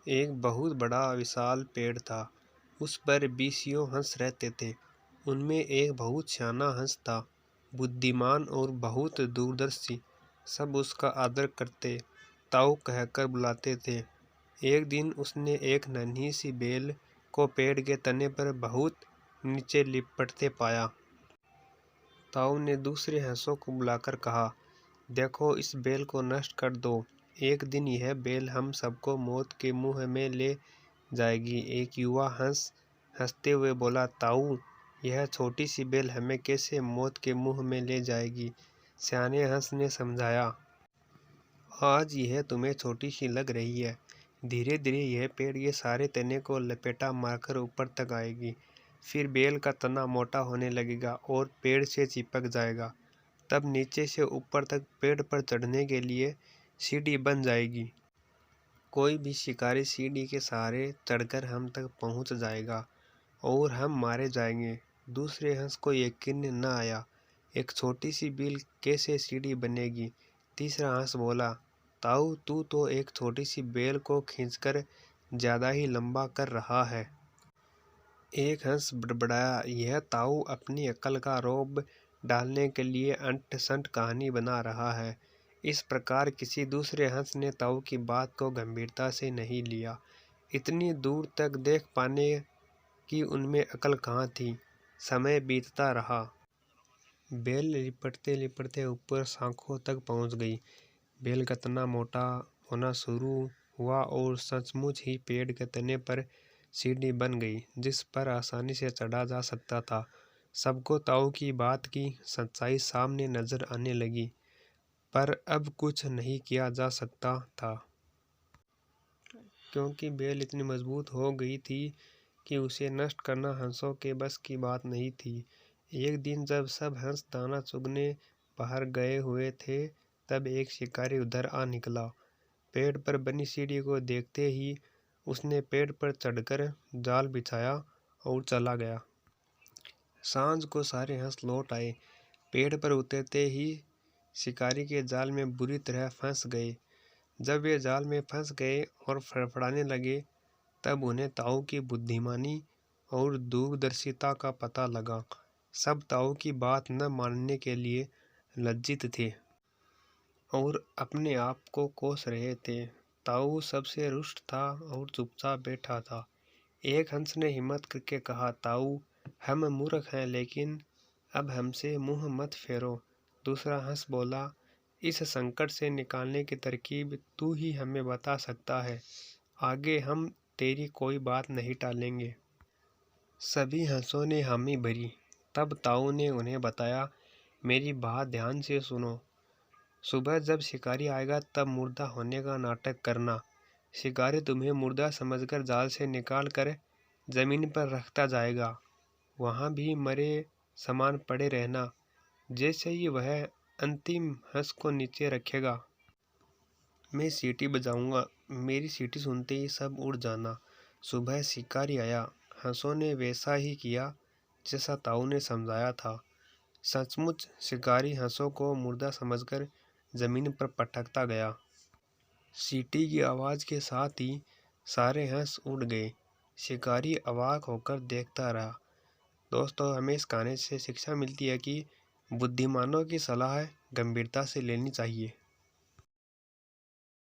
एक बहुत बड़ा विशाल पेड़ था। उस पर बीसियों हंस रहते थे। उनमें एक बहुत सियाना हंस था, बुद्धिमान और बहुत दूरदर्शी। सब उसका आदर करते, ताऊ कहकर बुलाते थे। एक दिन उसने एक नन्ही सी बेल को पेड़ के तने पर बहुत नीचे लिपटते पाया। ताऊ ने दूसरे हंसों को बुलाकर कहा, देखो, इस बेल को नष्ट कर दो। एक दिन यह बेल हम सबको मौत के मुंह में ले जाएगी। एक युवा हंस हंसते हुए बोला, ताऊ, यह छोटी सी बेल हमें कैसे मौत के मुंह में ले जाएगी? सियाने हंस ने समझाया, आज यह तुम्हें छोटी सी लग रही है। धीरे धीरे यह पेड़ के सारे तने को लपेटा मारकर ऊपर तक आएगी। फिर बेल का तना मोटा होने लगेगा और पेड़ से चिपक जाएगा। तब नीचे से ऊपर तक पेड़ पर चढ़ने के लिए सीढ़ी बन जाएगी। कोई भी शिकारी सीढ़ी के सहारे चढ़कर हम तक पहुंच जाएगा और हम मारे जाएंगे। दूसरे हंस को यकीन न आया, एक छोटी सी बेल कैसे सीढ़ी बनेगी? तीसरा हंस बोला, ताऊ, तू तो एक छोटी सी बेल को खींचकर ज्यादा ही लंबा कर रहा है। एक हंस बड़बड़ाया, यह ताऊ अपनी अक्ल का रौब डालने के लिए अंट-शंट कहानी बना रहा है। इस प्रकार किसी दूसरे हंस ने ताऊ की बात को गंभीरता से नहीं लिया। इतनी दूर तक देख पाने की उनमें अक्ल कहाँ थी। समय बीतता रहा। बेल लिपटते लिपटते ऊपर शाखों तक पहुंच गई। बेल का तना मोटा होना शुरू हुआ और सचमुच ही पेड़ के तने पर सीढ़ी बन गई, जिस पर आसानी से चढ़ा जा सकता था। सबको ताऊ की बात की सच्चाई सामने नजर आने लगी, पर अब कुछ नहीं किया जा सकता था, क्योंकि बेल इतनी मजबूत हो गई थी कि उसे नष्ट करना हंसों के बस की बात नहीं थी। एक दिन जब सब हंस दाना चुगने बाहर गए हुए थे, तब एक शिकारी उधर आ निकला। पेड़ पर बनी सीढ़ी को देखते ही उसने पेड़ पर चढ़कर जाल बिछाया और चला गया। सांझ को सारे हंस लौट आए। पेड़ पर उतरते ही शिकारी के जाल में बुरी तरह फंस गए। जब वे जाल में फंस गए और फड़फड़ाने लगे, तब उन्हें ताऊ की बुद्धिमानी और दूरदर्शिता का पता लगा। सब ताऊ की बात न मानने के लिए लज्जित थे और अपने आप को कोस रहे थे। ताऊ सबसे रुष्ट था और चुपचाप बैठा था। एक हंस ने हिम्मत करके कहा, ताऊ, हम मूर्ख हैं, लेकिन अब हमसे मुंह मत फेरो। दूसरा हंस बोला, इस संकट से निकालने की तरकीब तू ही हमें बता सकता है। आगे हम तेरी कोई बात नहीं टालेंगे। सभी हंसों ने हामी भरी। तब ताऊ ने उन्हें बताया, मेरी बात ध्यान से सुनो। सुबह जब शिकारी आएगा तब मुर्दा होने का नाटक करना। शिकारी तुम्हें मुर्दा समझकर जाल से निकाल कर जमीन पर रखता जाएगा। वहाँ भी मरे समान पड़े रहना। जैसे ही वह अंतिम हंस को नीचे रखेगा, मैं सीटी बजाऊंगा। मेरी सीटी सुनते ही सब उड़ जाना। सुबह शिकारी आया। हंसों ने वैसा ही किया जैसा ताऊ ने समझाया था। सचमुच शिकारी हंसों को मुर्दा समझकर जमीन पर पटकता गया। सीटी की आवाज के साथ ही सारे हंस उड़ गए। शिकारी अवाक होकर देखता रहा। दोस्तों, हमें इस कहानी से शिक्षा मिलती है कि बुद्धिमानों की सलाह गंभीरता से लेनी चाहिए।